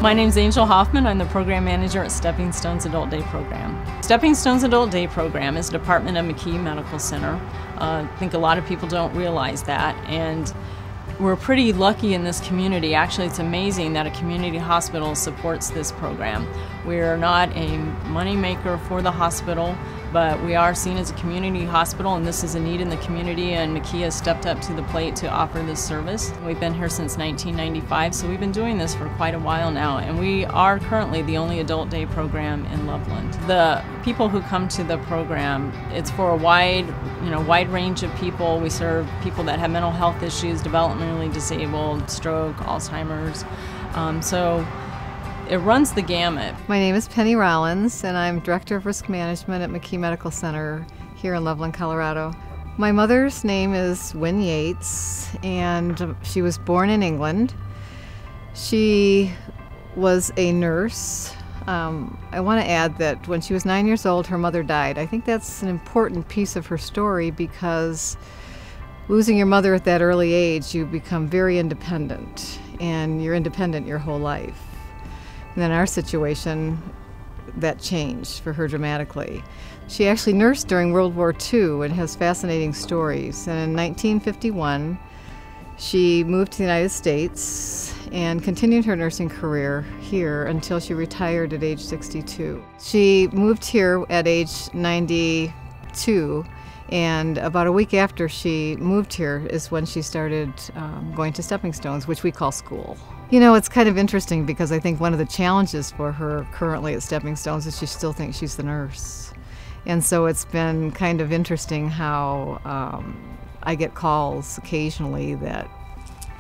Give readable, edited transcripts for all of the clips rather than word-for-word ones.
My name's Angel Hoffman. I'm the program manager at Stepping Stones Adult Day Program. Stepping Stones Adult Day Program is a department of McKee Medical Center. I think a lot of people don't realize that, and we're pretty lucky in this community. Actually, it's amazing that a community hospital supports this program. We're not a moneymaker for the hospital, but we are seen as a community hospital, and this is a need in the community, and McKee has stepped up to the plate to offer this service. We've been here since 1995, so we've been doing this for quite a while now, and we are currently the only adult day program in Loveland. The people who come to the program, it's for a wide range of people. We serve people that have mental health issues, developmentally disabled, stroke, Alzheimer's. So it runs the gamut. My name is Penny Rollins, and I'm Director of Risk Management at McKee Medical Center here in Loveland, Colorado. My mother's name is Wynne Yates, and she was born in England. She was a nurse. I want to add that when she was 9 years old, her mother died. I think that's an important piece of her story because losing your mother at that early age, you become very independent, and you're independent your whole life. And then in our situation, that changed for her dramatically. She actually nursed during World War II and has fascinating stories. And in 1951, she moved to the United States and continued her nursing career here until she retired at age 62. She moved here at age 92, and about a week after she moved here is when she started going to Stepping Stones, which we call school. You know, it's kind of interesting because I think one of the challenges for her currently at Stepping Stones is she still thinks she's the nurse. And so it's been kind of interesting how I get calls occasionally that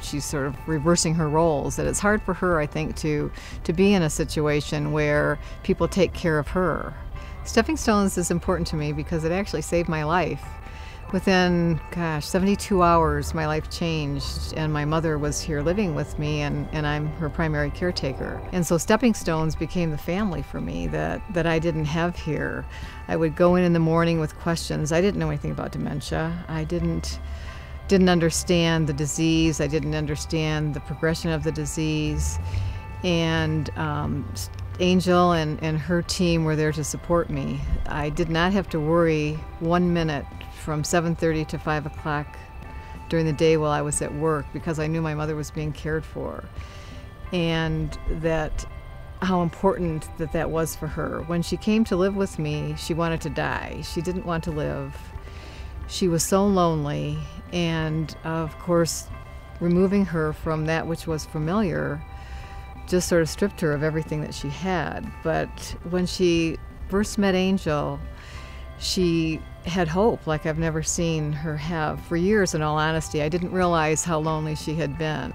she's sort of reversing her roles, that it's hard for her, I think, to be in a situation where people take care of her. Stepping Stones is important to me because it actually saved my life. Within, 72 hours, my life changed, and my mother was here living with me, and I'm her primary caretaker. And so Stepping Stones became the family for me that I didn't have here. I would go in the morning with questions. I didn't know anything about dementia. I didn't understand the disease. I didn't understand the progression of the disease. And Angel and her team were there to support me. I did not have to worry 1 minute from 7:30 to 5 o'clock during the day while I was at work because I knew my mother was being cared for, and that how important that was for her. When she came to live with me, she wanted to die. She didn't want to live. She was so lonely, and of course, removing her from that which was familiar just sort of stripped her of everything that she had. But when she first met Angel, she had hope like I've never seen her have for years, in all honesty. I didn't realize how lonely she had been.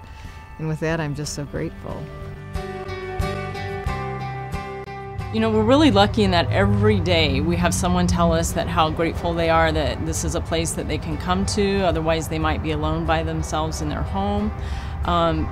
And with that, I'm just so grateful. You know, we're really lucky in that every day we have someone tell us that how grateful they are that this is a place that they can come to, otherwise they might be alone by themselves in their home.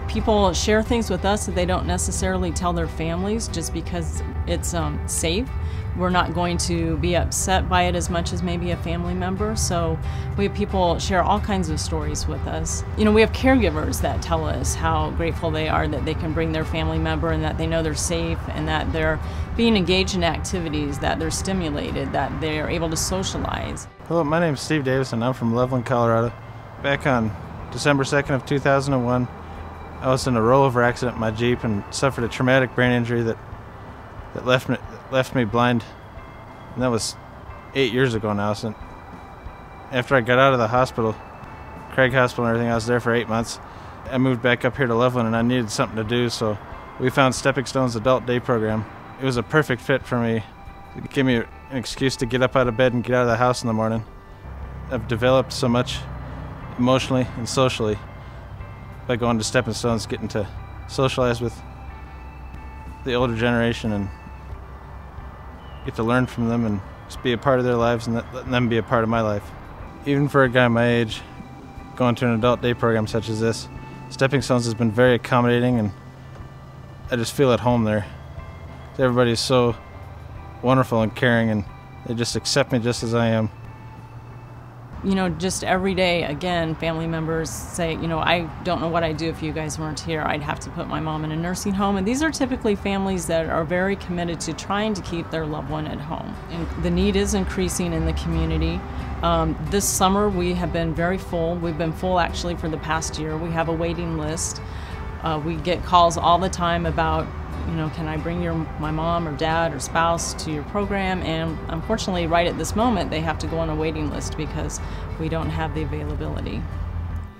People share things with us that they don't necessarily tell their families just because it's safe. We're not going to be upset by it as much as maybe a family member. So we have people share all kinds of stories with us. You know, we have caregivers that tell us how grateful they are that they can bring their family member and that they know they're safe and that they're being engaged in activities, that they're stimulated, that they're able to socialize. Hello, my name is Steve Davis and I'm from Loveland, Colorado. Back on December 2nd of 2001, I was in a rollover accident in my Jeep and suffered a traumatic brain injury that left me blind, and that was 8 years ago now. So after I got out of the hospital, Craig Hospital and everything, I was there for 8 months. I moved back up here to Loveland and I needed something to do, so we found Stepping Stones Adult Day Program. It was a perfect fit for me. It gave me an excuse to get up out of bed and get out of the house in the morning. I've developed so much emotionally and socially by going to Stepping Stones, getting to socialize with the older generation and get to learn from them and just be a part of their lives and let them be a part of my life. Even for a guy my age, going to an adult day program such as this, Stepping Stones has been very accommodating, and I just feel at home there. Everybody is so wonderful and caring, and they just accept me just as I am. you know, just every day, again, family members say, you know, I don't know what I'd do if you guys weren't here. I'd have to put my mom in a nursing home. And these are typically families that are very committed to trying to keep their loved one at home. And the need is increasing in the community. This summer we have been very full. We've been full actually for the past year. We have a waiting list. We get calls all the time about, you know, can I bring my mom or dad or spouse to your program? And unfortunately, right at this moment, they have to go on a waiting list because we don't have the availability.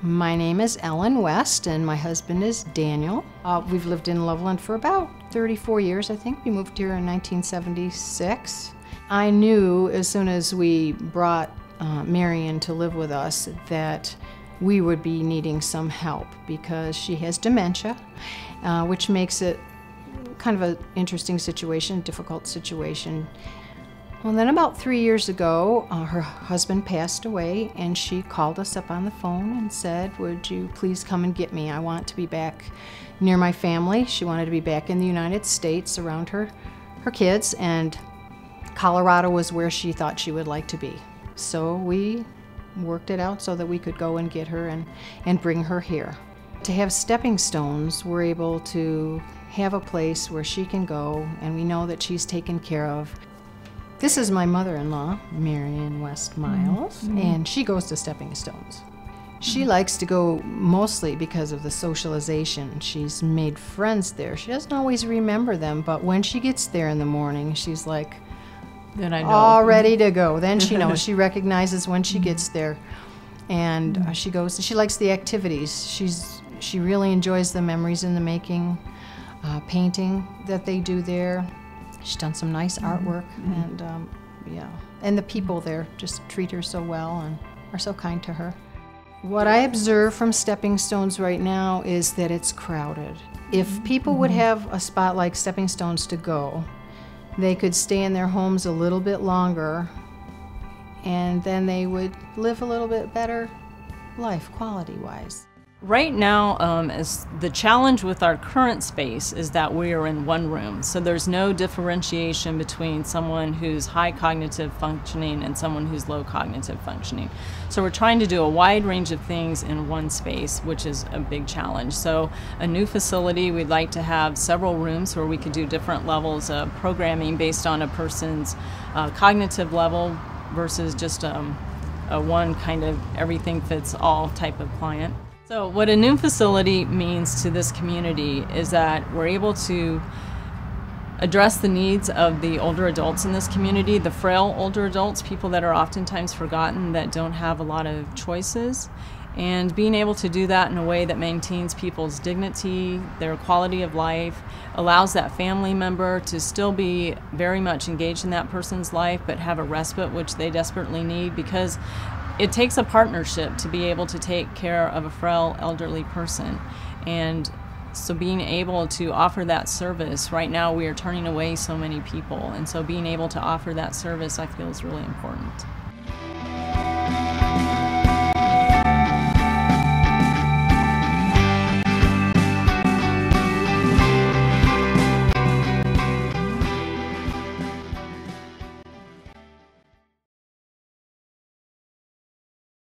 My name is Ellen West, and my husband is Daniel. We've lived in Loveland for about 34 years, I think. We moved here in 1976. I knew as soon as we brought Marion to live with us that we would be needing some help because she has dementia, which makes it kind of an interesting situation, difficult situation. Well, then about 3 years ago, her husband passed away, and she called us up on the phone and said, would you please come and get me? I want to be back near my family. She wanted to be back in the United States around her kids, and Colorado was where she thought she would like to be. So we worked it out so that we could go and get her and bring her here. To have stepping stones, we're able to have a place where she can go, and we know that she's taken care of. This is my mother-in-law, Marion West Miles, and she goes to Stepping Stones. She likes to go mostly because of the socialization. She's made friends there. She doesn't always remember them, but when she gets there in the morning, she's like, Then I know. all ready to go. Then she knows. She recognizes when she gets there, and she goes. She likes the activities. She really enjoys the memories in the making, painting that they do there. She's done some nice artwork, and yeah. And the people there just treat her so well and are so kind to her. What I observe from Stepping Stones right now is that it's crowded. If people would have a spot like Stepping Stones to go, they could stay in their homes a little bit longer, and then they would live a little bit better life, quality-wise. Right now, as the challenge with our current space is that we are in one room, so there's no differentiation between someone who's high cognitive functioning and someone who's low cognitive functioning. So we're trying to do a wide range of things in one space, which is a big challenge. So a new facility, we'd like to have several rooms where we could do different levels of programming based on a person's cognitive level versus just a one kind of everything fits all type of client. So what a new facility means to this community is that we're able to address the needs of the older adults in this community, the frail older adults, people that are oftentimes forgotten, that don't have a lot of choices, and being able to do that in a way that maintains people's dignity, their quality of life, allows that family member to still be very much engaged in that person's life, but have a respite, which they desperately need, because it takes a partnership to be able to take care of a frail elderly person. And so being able to offer that service, right now we are turning away so many people, and so being able to offer that service I feel is really important.